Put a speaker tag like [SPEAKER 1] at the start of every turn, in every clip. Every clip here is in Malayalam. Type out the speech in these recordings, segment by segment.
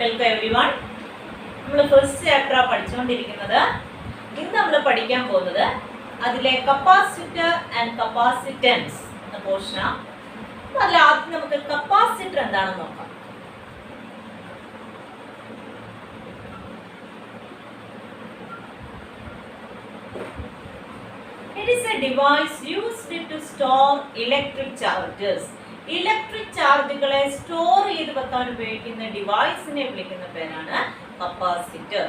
[SPEAKER 1] Welcome everyone. നമ്മൾ ഫസ്റ്റ് ചാപ്റ്റർ പഠിച്ചുകൊണ്ടിരിക്കുന്നത്. ഇന്ന് നമ്മൾ പഠിക്കാൻ പോകുന്നത് അതിലെ കപ്പാസിറ്റർ ആൻഡ് കപ്പാസിറ്റൻസ് എന്ന പോർഷനാണ്. അതിൽ ആദ്യം നമുക്ക് കപ്പാസിറ്റർ എന്താണെന്ന് നോക്കാം. It is a device used to store electric charges. Electric ചാർജുകളെ സ്റ്റോർ ചെയ്ത് വെക്കാൻ ഉപയോഗിക്കുന്ന ഡിവൈസിനെ വിളിക്കുന്ന പേരാണ് capacitor.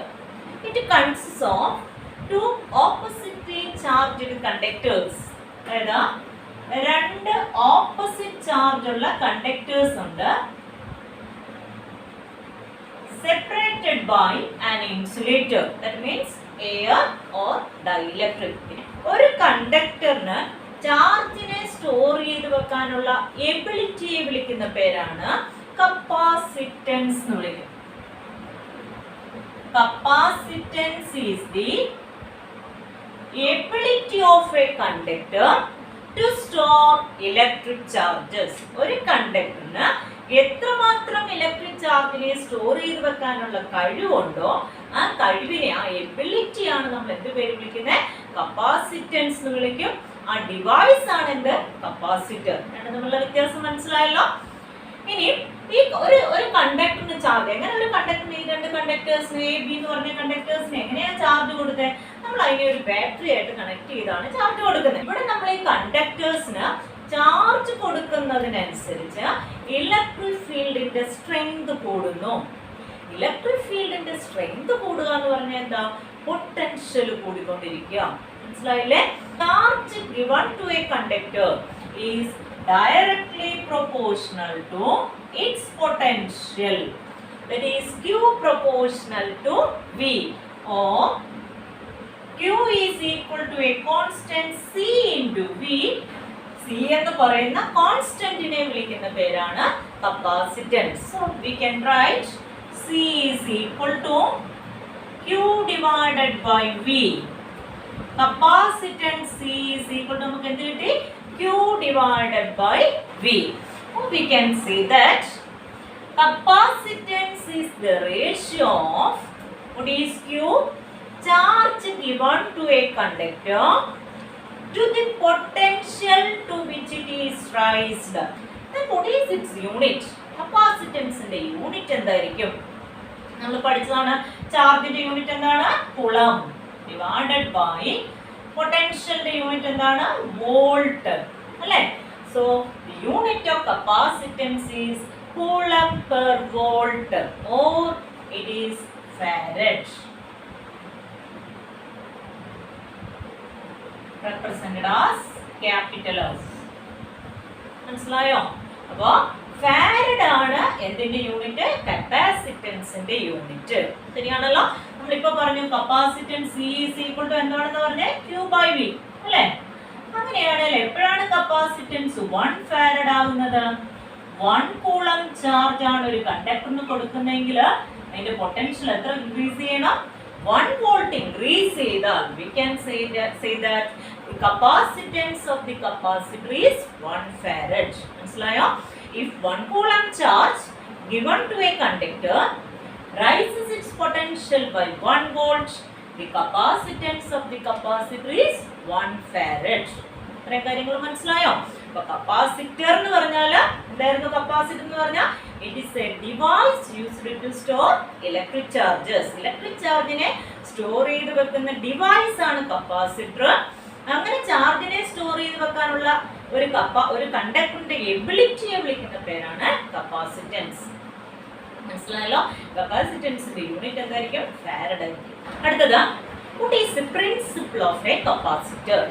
[SPEAKER 1] It consist of two oppositely charged conductors. അതായത് രണ്ട് ഓപ്പോസിറ്റ് ചാർജ് ഉള്ള കണ്ടക്ടേഴ്സ് ഉണ്ട്. Separated by an insulator, that means air or dielectric. ഒരു കണ്ടക്ടറിന് ചാർജിനെ സ്റ്റോർ ചെയ്ത് വെക്കാനുള്ള എബിലിറ്റിയെ വിളിക്കുന്ന പേരാണ് കപ്പാസിറ്റൻസ് എന്ന് വിളിക്കുന്നത്. Capacitance is the ability of a conductor to store electric charges. ഒരു കണ്ടക്ടറിന് എത്രമാത്രം ഇലക്ട്രിക് ചാർജിനെ സ്റ്റോർ ചെയ്ത് വെക്കാനുള്ള കഴിവുണ്ടോ ആ കഴിവിനെ, ആ എബിലിറ്റിയാണ് നമ്മൾ എന്ത് പേര് വിളിക്കുന്നത്? കപ്പാസിറ്റൻസ് എന്ന് വിളിക്കും. ആ ഡിവൈസ് ആണ് എന്ത്? കപ്പാസിറ്റർ. നമ്മളുടെ വ്യത്യാസം മനസ്സിലായല്ലോ. ഇനി ഈ ഒരു കണ്ടക്ടറിന് ചാർജ് എങ്ങനെ, ഒരു കണ്ടക്ടറിന് ഈ രണ്ട് കണ്ടക്ടേഴ്സിന് എ ബി എന്ന് പറഞ്ഞ കണ്ടക്ടേഴ്സിന് എങ്ങനെയാണ് ചാർജ് കൊടുത്തത്? നമ്മൾ അതിനെ ഒരു ബാറ്ററി ആയിട്ട് കണക്ട് ചെയ്താണ് ചാർജ് കൊടുക്കുന്നത്. ഇവിടെ നമ്മൾ ഈ കണ്ടക്ടേഴ്സിന് ചാർജ് കൊടുക്കുന്നതിനനുസരിച്ച് ഇലക്ട്രിക് ഫീൽഡിന്റെ സ്ട്രെങ്ത് കൂടുന്നു. ഇലക്ട്രിക് ഫീൽഡിന്റെ സ്ട്രെങ്ത് കൂടുക എന്ന് പറഞ്ഞാൽ എന്താ? പൊട്ടൻഷ്യൽ കൂടിക്കൊണ്ടിരിക്കുക. മനസ്സിലായില്ലേ? Charge given to a conductor is directly proportional to its potential, that is Q proportional to V, or Q is equal to a constant C into V. C എന്ന് പറയുന്ന കോൺസ്റ്റന്റിനെ വിളിക്കുന്ന പേരാണ് capacitance. So we can write C is equal to Q divided by V. Capacitance C is equal to നമുക്ക് എന്ത് കിട്ടി? Q divided by V. We can say that capacitance is the ratio of what is Q, charge given to a conductor, to the potential to which it is raised. Then what is its unit? Capacitance ന്റെ യൂണിറ്റ് എന്തായിരിക്കും? നമ്മൾ പഠിച്ചതാണ്. ചാർജിന്റെ യൂണിറ്റ് എന്താണ്? കൂളം divided by പൊട്ടൻഷ്യലിന്റെ യൂണിറ്റ് എന്താണ്? വോൾട്ട് അല്ലേ? So the unit of capacitance is coulomb per volt, or it is farad, represented as capital F. മനസ്സിലായോ? അപ്പോൾ ഫാരഡ് ആണ് എന്തിന്റെ യൂണിറ്റ്? കപ്പാസിറ്റൻസിന്റെ യൂണിറ്റ്. ശരിയാണല്ലോ? നമ്മളിപ്പോ പറഞ്ഞു capacitance C is equal to എന്താണെന്ന് പറഞ്ഞേ? Q by V അല്ലേ? അങ്ങനെയാണെങ്കിൽ എപ്പോഴാണ് കപ്പാസിറ്റൻസ് 1 ഫാരഡ് ആകുന്നത്? 1 കൂളം ചാർജ് ആണ് ഒരു കണ്ടക്ടറിന് കൊടുക്കുന്നതെങ്കിൽ അതിന്റെ പൊട്ടൻഷ്യൽ എത്ര ഇൻക്രീസ് ചെയ്യണം? 1 വോൾട്ട് ഇൻക്രീസ് ചെയ്താൽ we can say that the capacitance of the capacitor is 1 farad. മനസ്സിലായോ? If 1 coulomb charge given to a conductor rises its potential by 1 volt, the capacitance of the capacitor is 1 farad. ഇത്രയും കാര്യങ്ങൾ മനസ്സിലായോ? അപ്പോൾ കപ്പാസിറ്റർ എന്ന് പറഞ്ഞാൽ എന്തായിരുന്നു? കപ്പാസിറ്റർ എന്ന് പറഞ്ഞാൽ it is a device used to store electric charges. Electric ചാർജിനെ സ്റ്റോർ ചെയ്ത് വെക്കുന്ന ഡിവൈസ് ആണ് കപ്പാസിറ്റർ. അങ്ങനെ ചാർജിനെ സ്റ്റോർ ചെയ്ത് വെക്കാനുള്ള ഒരു കണ്ടക്ടറിന്റെ എബിലിറ്റിയെ വിളിക്കുന്ന പേരാണ് കപ്പാസിറ്റൻസ്. മനസ്സിലായല്ലോ? കപ്പാസിറ്റൻസിന്റെ യൂണിറ്റ് എന്തായിരിക്കും? ഫാരഡ് ആയിരിക്കും. അടുത്തത്, what is the principle of a capacitor?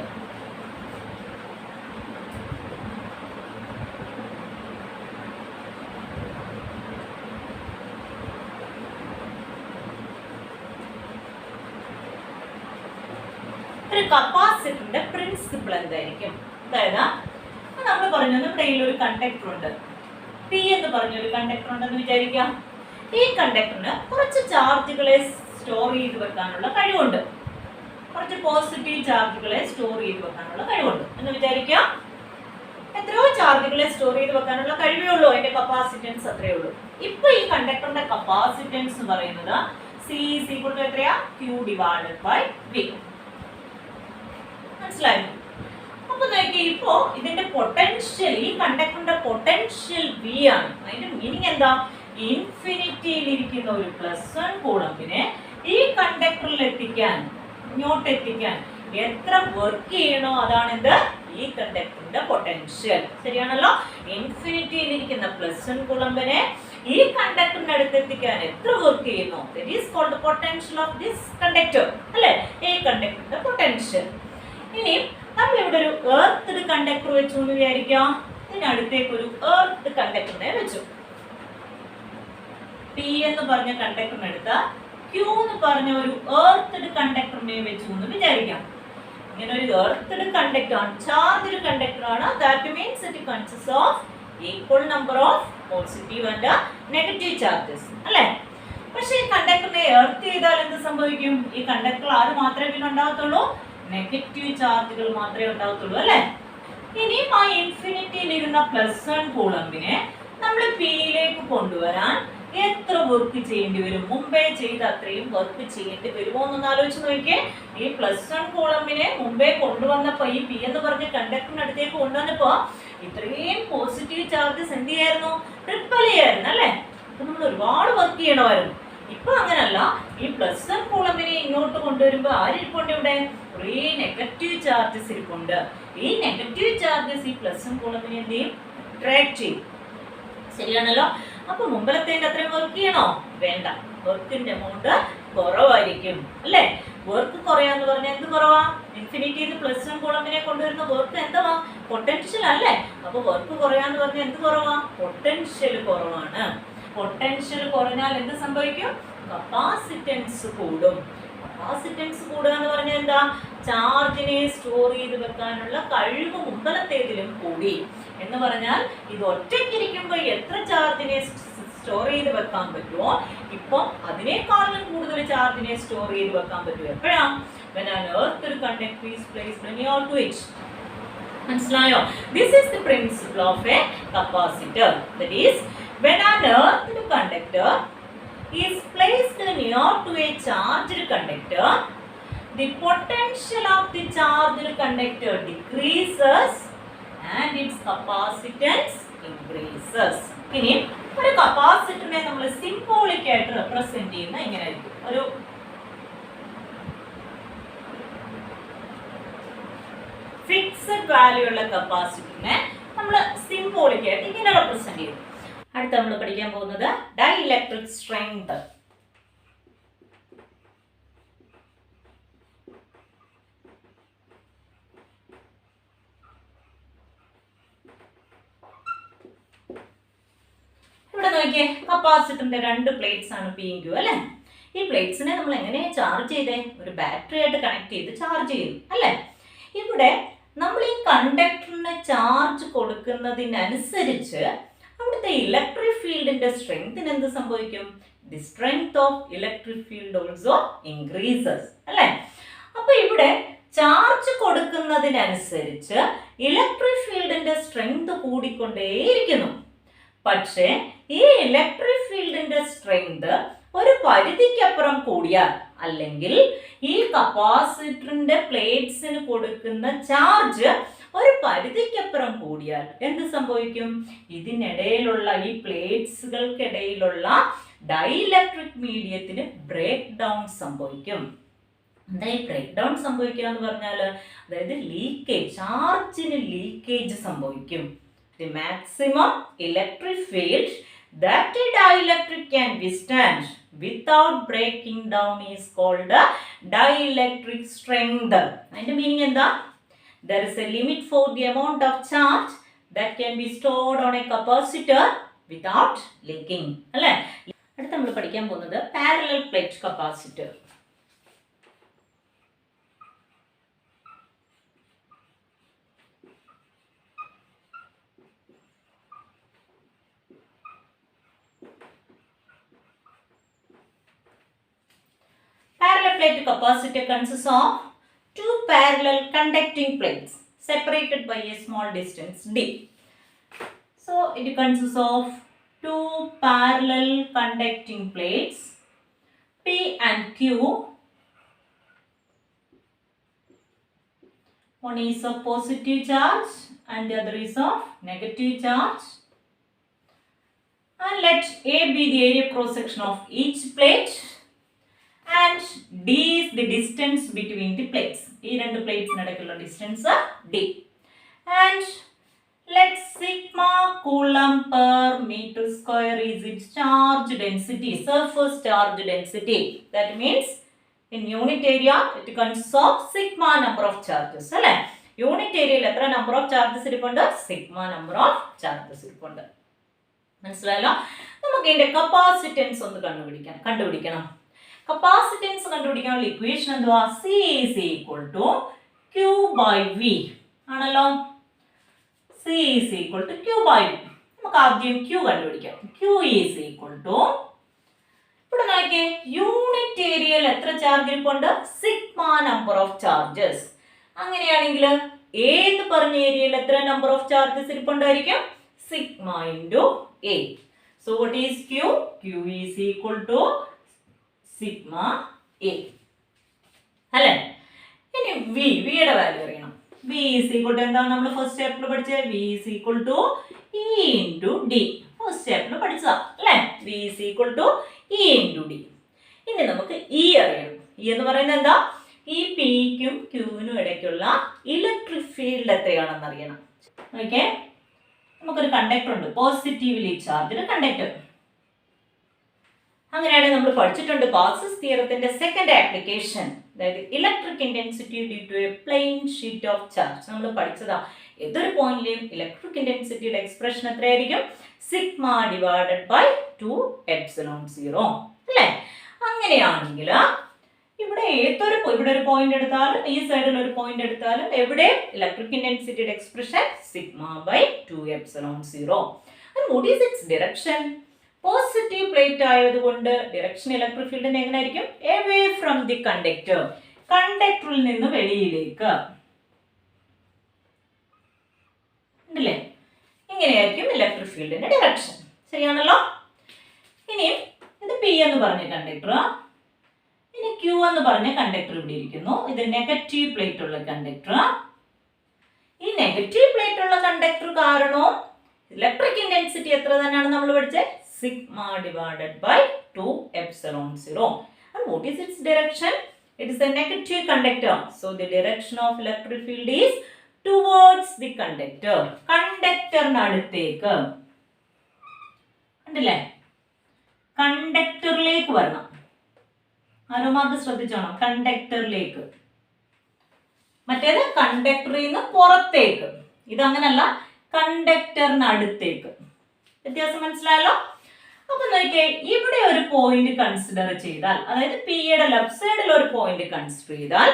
[SPEAKER 1] ഒരു കപ്പാസിറ്ററിന്റെ പ്രിൻസിപ്പിൾ എന്തായിരിക്കും? അതായത് നമ്മൾ പറഞ്ഞു നമ്മുടെ കയ്യിൽ ഒരു കണ്ടക്ടർ ഉണ്ട്, പി എന്ന് പറഞ്ഞൊരു കണ്ടക്ടർ ഉണ്ടെന്ന് വിചാരിക്കാം. ഈ കണ്ടക്ടറിന് കുറച്ച് ചാർജുകളെ സ്റ്റോർ ചെയ്ത് വെക്കാനുള്ള കഴിവുണ്ട്. കുറച്ച് പോസിറ്റീവ് ചാർജുകളെ സ്റ്റോർ ചെയ്ത് വെക്കാനുള്ള കഴിവുണ്ട് എന്ന് വിചാരിക്കാം. എത്രയോ ചാർജുകളെ സ്റ്റോർ ചെയ്ത് വെക്കാനുള്ള കഴിവേ ഉള്ളൂ. അതിന്റെ കപ്പാസിറ്റൻസ് അത്രയേ ഉള്ളൂ. ഇപ്പൊ ഈ കണ്ടക്ടറിന്റെ കപ്പാസിറ്റൻസ് എന്ന് പറയുന്നത് C is equal to എത്രയാ? Q divided by V. മനസ്സിലായോ? അപ്പൊ നോക്കിയേ, ഇപ്പോ ഇതിന്റെ പൊട്ടൻഷ്യൽ, ഈ കണ്ടക്ടറിന്റെ പൊട്ടൻഷ്യൽ V ആണ്. അതിന്റെ മീനിങ് എന്താ? ഇൻഫിനിറ്റിയിൽ ഇരിക്കുന്ന ഒരു +1 കൂളമ്പിനെ ഈ കണ്ടക്ടറിൽ എത്തിക്കാൻ, ഇങ്ങോട്ട് എത്തിക്കാൻ എത്ര വർക്ക് ചെയ്യണോ അതാണ് എന്ത്? ഈ കണ്ടക്ടറിന്റെ പൊട്ടൻഷ്യൽ. ശരിയാണല്ലോ? ഇൻഫിനിറ്റിയിൽ ഇരിക്കുന്ന +1 കൂളമ്പിനെ ഈ കണ്ടക്ടറിന്റെ അടുത്ത് എത്തിക്കാൻ എത്ര വർക്ക് ചെയ്യുന്നു? That is called potential of this conductor. അല്ലേ? ഈ കണ്ടക്ടറിന്റെ പൊട്ടൻഷ്യൽ. ഇനി നമ്മൾ ഇവിടെ ഒരു എർത്ത് കണ്ടക്ടർ വെച്ചു എന്ന് വിചാരിക്കാം. ഇതിനടുത്തേക്ക് ഒരു എർത്ത് കണ്ടക്ടറിനെ വെച്ചു. P എന്ന് പറഞ്ഞ കണ്ടക്ടറിനെടുത്ത Q എന്ന് പറഞ്ഞ ഒരു എർത്ത് കണ്ടക്ടറിനെ വെച്ചു എന്ന് വിചാരിക്കാം. ഇങ്ങനെ ഒരു എർത്ത് കണ്ടക്ടർ ആണ്, ചാർജ്ഡ് കണ്ടക്ടർ ആണ്. That means it consist of equal number of positive and negative charges. അല്ലേ? പക്ഷേ ഈ കണ്ടക്ടറിനെ എർത്ത് ചെയ്താൽ എന്ത് സംഭവിക്കും? ഈ കണ്ടക്ടറിൽ ആര് മാത്രമേ പിന്നെ ഉണ്ടാകത്തുള്ളൂ? നെഗറ്റീവ് ചാർജുകൾ മാത്രമേ ഉണ്ടാകത്തുള്ളൂ. അല്ലേ? ഇനിയും ആ ഇൻഫിനിറ്റിയിൽ ഇരുന്ന +1 കൂളമ്പിനെ നമ്മൾ പിയിലേക്ക് കൊണ്ടുവരാൻ എത്ര വർക്ക് ചെയ്യേണ്ടി വരും? മുമ്പേ ചെയ്ത അത്രയും വർക്ക് ചെയ്യേണ്ടി വരുമോ എന്നൊന്ന് ആലോചിച്ച് നോക്കിയേ. ഈ +1 കൂളമ്പിനെ മുമ്പേ കൊണ്ടുവന്നപ്പോ, ഈ P എന്ന് പറഞ്ഞ കണ്ടക്ടറിന് അടുത്തേക്ക് കൊണ്ടുവന്നപ്പോ ഇത്രയും പോസിറ്റീവ് ചാർജസ് എന്ത് ചെയ്യായിരുന്നു? ട്രിപ്പിൾ ചെയ്യായിരുന്നു. അല്ലേ? അപ്പൊ നമ്മൾ ഒരുപാട് വർക്ക് ചെയ്യണമായിരുന്നു. ഇപ്പൊ അങ്ങനല്ല. ഈ +1 കൂളമ്പിനെ ഇങ്ങോട്ട് കൊണ്ടുവരുമ്പോ ആരിപ്പുണ്ട്? ഇവിടെ കുറേ നെഗറ്റീവ് ചാർജസ് ഇരിപ്പുണ്ട്. ഈ നെഗറ്റീവ് ചാർജസ് ഈ +1 കൂളമ്പിനെ എന്ത് ചെയ്യും? അട്രാക്ട് ചെയ്യും. ശരിയാണല്ലോ? അപ്പൊ മുമ്പിലത്തേന്റെ അത്രയും വർക്ക് ചെയ്യണോ? വേണ്ട. വർക്കിന്റെ എമൗണ്ട് കുറവായിരിക്കും. അല്ലേ? വർക്ക് കുറയാന്ന് പറഞ്ഞാൽ എന്ത് കുറവാ? ഇൻഫിനിറ്റിന്ന് +1 കൂളമ്പിനെ കൊണ്ടുവരുന്ന വർക്ക് എന്താ? പൊട്ടൻഷ്യൽ. അല്ലേ? അപ്പൊ വർക്ക് കുറയാന്ന് പറഞ്ഞാൽ എന്ത് കുറവാ? പൊട്ടൻഷ്യൽ കുറവാണ്. പൊട്ടൻഷ്യൽ കുറഞ്ഞാൽ എന്ത് സംഭവിക്കും? കപ്പാസിറ്റൻസ് കൂടും. കപ്പാസിറ്റൻസ് കൂടുക എന്ന് പറഞ്ഞാൽ എന്താ? ചാർജിനെ സ്റ്റോർ ചെയ്ത് വെക്കാനുള്ള കഴിവ് മുമ്പലത്തേതിലും കൂടി. എന്ന് പറഞ്ഞാൽ ഇത് ഒറ്റയ്ക്കിരിക്കുമ്പോൾ എത്ര ചാർജിനെ സ്റ്റോർ ചെയ്ത് വെക്കാൻ പറ്റുമോ, ഇപ്പൊ അതിനേക്കാളും കൂടുതൽ ചാർജിനെ സ്റ്റോർ ചെയ്ത് വെക്കാൻ പറ്റും. എപ്പോഴാണ്? when an earthed conductor is placed near to it. മനസ്സിലായോ? This is the principle of a capacitor. That is, when an earthed conductor is placed near to a charged conductor, the potential of the charged conductor decreases and its capacitance increases. ഇനി ഒരു കപ്പാസിറ്ററിനെ നമ്മൾ സിംബോളിക് ആയിട്ട് റെപ്രസെന്റ് ചെയ്യുന്ന ഇങ്ങനെ ആയിരിക്കും. ഒരു ഫിക്സഡ് വാല്യൂ ഉള്ള കപ്പാസിറ്ററിനെ നമ്മൾ സിംബോളിക് ആയിട്ട് ഇങ്ങനെ റെപ്രസെന്റ് ചെയ്യും. അടുത്ത നമ്മൾ പഠിക്കാൻ പോകുന്നത് ഡൈഇലക്ട്രിക് സ്ട്രെങ്ത്. ഇവിടെ നോക്കിയേ, കപ്പാസിറ്ററിന്റെ 2 പ്ലേറ്റ്സ് ആണ് P യും Q. അല്ലേ? ഈ പ്ലേറ്റ്സിനെ നമ്മൾ എങ്ങനെ ചാർജ് ചെയ്തേ? ഒരു ബാറ്ററി ആയിട്ട് കണക്ട് ചെയ്ത് ചാർജ് ചെയ്തു. അല്ലേ? ഇവിടെ നമ്മൾ ഈ കണ്ടക്ടറിന് ചാർജ് കൊടുക്കുന്നതിനനുസരിച്ച് അവിടുത്തെ ഇലക്ട്രിക് ഫീൽഡിന്റെ സ്ട്രെങ്ത്തിന് എന്ത് സംഭവിക്കും? The strength of electric field also increases. അല്ലേ? അപ്പൊ ഇവിടെ ചാർജ് കൊടുക്കുന്നതിനനുസരിച്ച് ഇലക്ട്രിക് ഫീൽഡിന്റെ സ്ട്രെങ്ത് കൂടിക്കൊണ്ടേയിരിക്കുന്നു. പക്ഷേ ഈ ഇലക്ട്രിക് ഫീൽഡിന്റെ സ്ട്രെങ്ത് ഒരു പരിധിക്കപ്പുറം കൂടിയാൽ, അല്ലെങ്കിൽ ഈ കപ്പാസിറ്ററിന്റെ പ്ലേറ്റ്സിന് കൊടുക്കുന്ന ചാർജ് ഒരു പരിധിക്കപ്പുറം കൂടിയാൽ എന്ത് സംഭവിക്കും? ഇതിനിടയിലുള്ള ഈ പ്ലേറ്റ്സുകൾക്കിടയിലുള്ള ഡൈഇലക്ട്രിക് മീഡിയത്തിന് ബ്രേക്ക് ഡൗൺ സംഭവിക്കും. എന്താ ഈ ബ്രേക്ക് ഡൗൺ സംഭവിക്കുക എന്ന് പറഞ്ഞാൽ, അതായത് ലീക്കേജ്, ചാർജിന് ലീക്കേജ് സംഭവിക്കും. The maximum electric field that a dielectric can withstand without breaking down is called dielectric strength. അതിന്റെ മീനിങ് എന്താ? There is a limit for the amount of charge that can be stored on a capacitor without leaking. അല്ലേ? അടുത്ത നമ്മൾ പഠിക്കാൻ പോകുന്നത് parallel plate capacitor. Parallel plate capacitor consists of 2 parallel conducting plates separated by a small distance d. So it consists of two parallel conducting plates P and Q. One is of positive charge and the other is of negative charge. And let A be the area cross section of each plate and D is the distance between the plates. ഈ രണ്ട് പ്ലേറ്റ്സിനിടയ്ക്കുള്ള distance D. And let sigma coulomb per meter square is its charge density, surface charge density. That means in unit area it consists of sigma number of charges. അല്ലേ? യൂണിറ്റ് ഏരിയയിൽ എത്ര നമ്പർ ഓഫ് ചാർജസ് ഇരിപ്പുണ്ട്? സിഗ്മ നമ്പർ ഓഫ് ചാർജസ് ഇരിപ്പുണ്ട്. മനസ്സിലായല്ലോ? നമുക്ക് ഇതിന്റെ കപ്പാസിറ്റൻസ് ഒന്ന് കണ്ടുപിടിക്കണം. കപ്പാസിറ്റൻസ് കണ്ടുപിടിക്കാനുള്ള ഇക്വേഷൻ എന്തുവാ? C is equal to Q by V ആണല്ലോ. C is equal to Q by V. നമുക്ക് ആദ്യം Q കണ്ടുപിടിക്കാം. Q is equal to, ഇവിടെ നോക്കിയേ, യൂണിറ്റ് ഏരിയയിൽ എത്ര ചാർജ് ഇരിപ്പുണ്ട്? Sigma number of charges. അങ്ങനെയാണെങ്കിൽ ഏത് പറഞ്ഞ ഏരിയയിൽ എത്ര നമ്പർ ഓഫ് ചാർജസ് ഇരിപ്പുണ്ടായിരിക്കും? Sigma into A. So what is Q? Q is equal to sigma A അല്ലേ? ഇനി വിയുടെ വാല്യൂ അറിയണം. V is equal to എന്താണ് നമ്മൾ ഫസ്റ്റ് സ്റ്റെപ്പിൽ പഠിച്ചത്? V is equal to E into D. First സ്റ്റെപ്പിൽ പഠിച്ചതാ അല്ലേ? V is equal to E into D. ഇനി നമുക്ക് E അറിയണം. E എന്ന് പറയുന്നത് എന്താ? ഈ പിക്കും ക്യൂവിനും ഇടയ്ക്കുള്ള ഇലക്ട്രിക് ഫീൽഡ് എത്രയാണെന്ന് അറിയണം. ഓക്കെ, നമുക്കൊരു കണ്ടക്ടർ ഉണ്ട്, പോസിറ്റീവ്ലി ചാർജ്ഡ് കണ്ടക്ടർ. അങ്ങനെയാണെങ്കിൽ നമ്മൾ പഠിച്ചിട്ടുണ്ട് ഗോസ്സ് തിയറത്തിന്റെ സെക്കൻഡ് ആപ്ലിക്കേഷൻ, അതായത് electric intensity due to a plane sheet of charge. നമ്മൾ പഠിച്ചതാ ഏതൊരു പോയിന്റിലെയും ഇലക്ട്രിക് ഇന്റൻസിറ്റിയുടെ എക്സ്പ്രഷൻ എത്രയായിരിക്കും? സിഗ്മ ഡിവൈഡഡ് ബൈ 2 എപ്സിലോൺ 0 അല്ലേ? അങ്ങനെയാണെങ്കിൽ ഇവിടെ ഇവിടെ ഒരു പോയിന്റ് എടുത്താലും ഈ സൈഡിൽ ഒരു പോയിന്റ് എടുത്താലും എവിടെ ഇലക്ട്രിക് ഇന്റൻസിറ്റിയുടെ expression sigma by 2 epsilon 0. And what is its direction? Positive plate ആയതുകൊണ്ട് ഡിറക്ഷൻ ഇലക്ട്രിക് ഫീൽഡിന് എങ്ങനെയായിരിക്കും? away from the conductor, കണ്ടക്ടറിൽ നിന്ന് വെളിയിലേക്ക് ഉണ്ടല്ലേ? ഇങ്ങനെയായിരിക്കും ഇലക്ട്രിക് ഫീൽഡിന്റെ ഡിറക്ഷൻ. ശരിയാണല്ലോ? ഇനി ഇത് P എന്ന് പറഞ്ഞ കണ്ടക്ടർ, ഇനി Q എന്ന് പറഞ്ഞ കണ്ടക്ടർ ഇവിടെ ഇരിക്കുന്നു. ഇത് നെഗറ്റീവ് പ്ലേറ്റ് ഉള്ള കണ്ടക്ടർ. ഈ നെഗറ്റീവ് പ്ലേറ്റ് ഉള്ള കണ്ടക്ടർ കാരണം ഇലക്ട്രിക് ഇന്റൻസിറ്റി എത്ര തന്നെയാണ് നമ്മൾ പഠിച്ചത്? Sigma divided by 2 epsilon 0. And what is its direction? It is a negative conductor. So the direction of electric field is towards the conductor. കണ്ടക്ടറിന് അടുത്തേക്ക് ഉണ്ടല്ലേ? കണ്ടക്ടറിലേക്ക് വരണം. ആരോമാർക്ക് ശ്രദ്ധിച്ചോണം, കണ്ടക്ടറിലേക്ക്. മറ്റേത് കണ്ടക്ടറിൽ നിന്ന് പുറത്തേക്ക്. ഇതങ്ങനല്ല, കണ്ടക്ടറിന് അടുത്തേക്ക്. വ്യത്യാസം മനസ്സിലായല്ലോ? അപ്പൊ നോക്കിയേ, ഇവിടെ ഒരു പോയിന്റ് കൺസിഡർ ചെയ്താൽ, അതായത് പിയുടെ ലെഫ്റ്റ് സൈഡിൽ ഒരു പോയിന്റ് കൺസിഡർ ചെയ്താൽ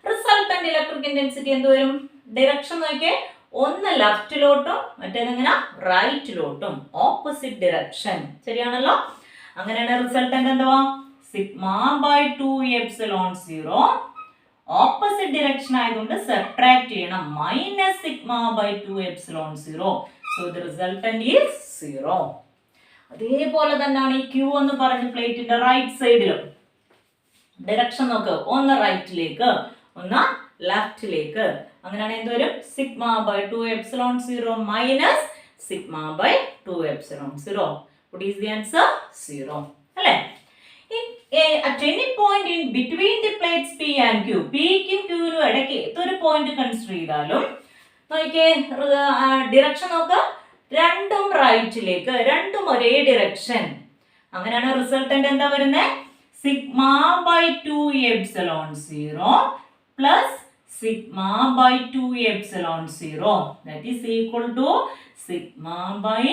[SPEAKER 1] റിസൾട്ടന്റ് ഇലക്ട്രിക് ഇന്റൻസിറ്റി എന്ത് വരും? ഡയറക്ഷൻ നോക്കിയേ, ഒന്ന് ലെഫ്റ്റിലോട്ടും മറ്റേതെങ്ങനെ റൈറ്റിലോട്ടും, ഓപ്പോസിറ്റ് ഡയറക്ഷൻ. ശരിയാണല്ലോ? അങ്ങനെയാണ് റിസൾട്ടന്റ് എന്തുവാ? Sigma by 2 epsilon 0. Opposite direction ആയതുകൊണ്ട് സബ്ട്രാക്ട് ചെയ്യണം, minus sigma by 2 epsilon 0. So the resultant is 0. അതേപോലെ തന്നെയാണ് ഈ Q എന്ന് പറഞ്ഞ പ്ലേറ്റിന്റെ റൈറ്റ് സൈഡിലും ഡയറക്ഷൻ നോക്ക്, ഒന്ന് റൈറ്റിലേക്ക് ഒന്ന് ലെഫ്റ്റിലേക്ക്. അങ്ങനെയാണെങ്കിൽ എന്ത് വരും? Sigma by 2 epsilon 0 minus sigma by 2 epsilon 0. What is the answer? 0 അല്ലേ? At any point in between the plates P and Q, P ക്കും Q നും ഇടയ്ക്ക് ഏതൊരു പോയിന്റ് കൺസിഡർ ചെയ്താലും നോക്കിയേ, ഡിറക്ഷൻ നോക്ക്, രണ്ടും റൈറ്റിലേക്ക്, രണ്ടും ഒരേ ഡിറക്ഷൻ. അങ്ങനെയാണ് റിസൾട്ടന്റ് എന്താ വരുന്നത്? Sigma by 2 epsilon 0 plus sigma by 2 epsilon 0. That is equal to sigma by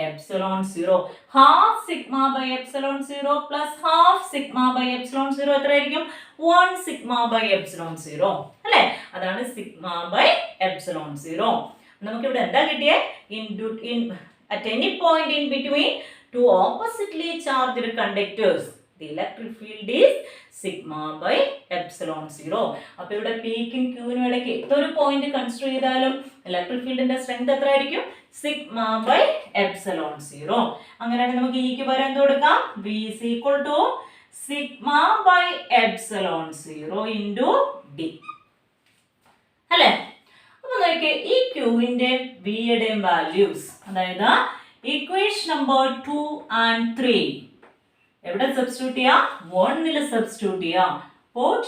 [SPEAKER 1] epsilon 0. Half sigma by epsilon 0 plus half sigma by epsilon 0 എത്രയായിരിക്കും? 1 സിഗ്മ ബൈ എപ്സിലോൺ 0 അല്ലേ? അതാണ് സിഗ്മ ബൈ എപ്സിലോൺ 0. നമുക്കിവിടെ എന്താ കിട്ടിയേ? At any point in between two oppositely charged conductors, the electric field is sigma by epsilon 0. അപ്പോൾ ഇവിടെ P ക്കും Q നും ഇടയ്ക്ക് ഏതൊരു പോയിന്റ് കൺസിഡർ ചെയ്താലും ഇലക്ട്രിക് ഫീൽഡിന്റെ സ്ട്രെങ്ത് എത്ര ആയിരിക്കും? Sigma by epsilon 0. അങ്ങനെയാണെങ്കിൽ നമുക്ക് ഇക്ക് പകരം എന്ത് കൊടുക്കാം? V is equal to sigma by epsilon 0 into d അല്ലേ? അപ്പൊ നോക്കിയേ, ഈ ക്യൂവിന്റെ വിയുടെയും വാല്യൂസ്, അതായത് ഇക്വേഷൻ നമ്പർ 2 and 3 എവിടെ സബ്സ്റ്റിറ്റ്യൂട്ട് ചെയ്യാം? 1ൽ സബ്സ്റ്റിറ്റ്യൂട്ട് ചെയ്യാം. Put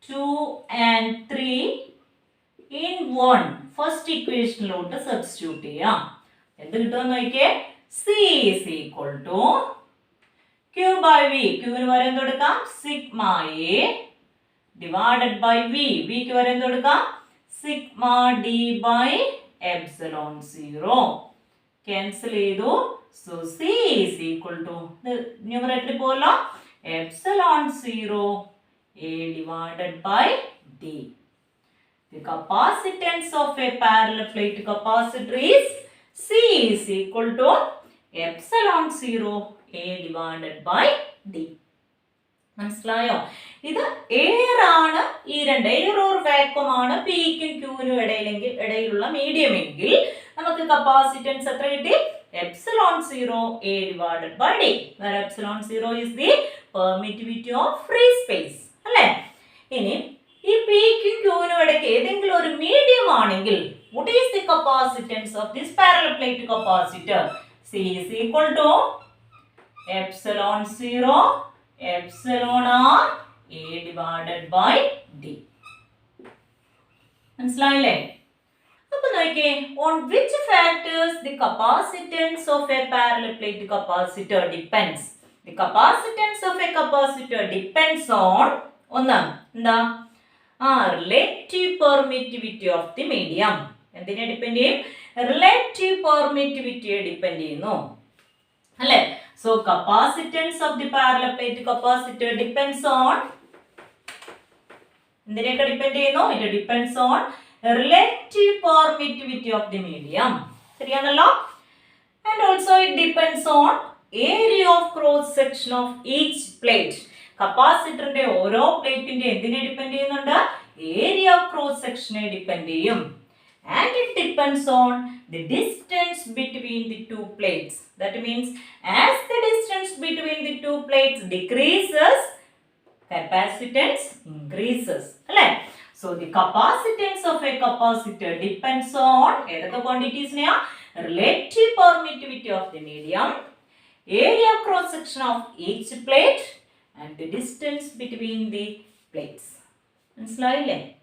[SPEAKER 1] 2 and 3 in 1 first ഇക്വേഷനിലോട്ട് substitute ചെയ്യാം. എന്ത് കിട്ടുമെന്ന് നോക്കിയേ, C is equal to Q by V. ക്യൂവിന് പകരം എന്ത് കൊടുക്കാം? Sigma A divided by V. വിക്ക് പകരം എന്ത് കൊടുക്കാം? Sigma D by epsilon 0. Cancel ചെയ്തു. So C is equal to ന്യൂമറേറ്ററിൽ പോലോ epsilon 0 A divided by D. The capacitance of a parallel plate capacitor is C is equal to epsilon 0 A divided by D. മനസ്സിലായോ? ഇത് എയർ ആണ്. ഈ രണ്ട് എയർ ഓർ വാക്വം ആണ് പിക്കും ക്യൂവിനും ഇടയിലുള്ള മീഡിയം എങ്കിൽ നമുക്ക് കപ്പാസിറ്റൻസ് എത്ര കിട്ടി? Epsilon 0 A divided by D, where epsilon 0 is the permittivity of free space അല്ലേ? ഇനി ഈ പിക്കും ക്യൂവിനും ഇടയ്ക്ക് ഏതെങ്കിലും ഒരു മീഡിയം ആണെങ്കിൽ what is the capacitance of this parallel plate capacitor? C is equal to epsilon 0 epsilon r A divided by D. മനസ്സിലായില്ലേ? അപ്പൊ നോക്കിയേ, on which factors the capacitance of a parallel plate capacitor depends? The capacitance of a capacitor depends on ഒന്ന് എന്താ? Relative permittivity of the medium. എന്തിനെ ഡിപ്പെൻഡ് ചെയ്യും? റിലേറ്റീവ് പെർമിറ്റിവിറ്റിയെ ഡിപ്പെൻഡ് ചെയ്യുന്നു അല്ലേ? So capacitance of the parallel plate capacitor depends on എന്തിനെയൊക്കെ ഡിപ്പെൻഡ് ചെയ്യുന്നു? It depends on relative permittivity of the medium. ശരിയാണല്ലോ? And also it depends on area of cross section of each plate. കപ്പാസിറ്ററിന്റെ ഓരോ പ്ലേറ്റിന്റെ എന്തിനെ ഡിപ്പെൻഡ് ചെയ്യുന്നുണ്ട്? ഏരിയ ഓഫ് ക്രോസ് സെക്ഷനെ ഡിപ്പെൻഡ് ചെയ്യും. And it depends on the distance between the two plates. That means as the distance between the two plates decreases, capacitance increases അല്ലേ? So the capacitance of a capacitor depends on ഏതൊക്കെ ക്വാണ്ടിറ്റീസിനെയാ? relative permittivity of the medium, area cross section of each plate and the distance between the plates. മനസ്സിലായില്ലേ?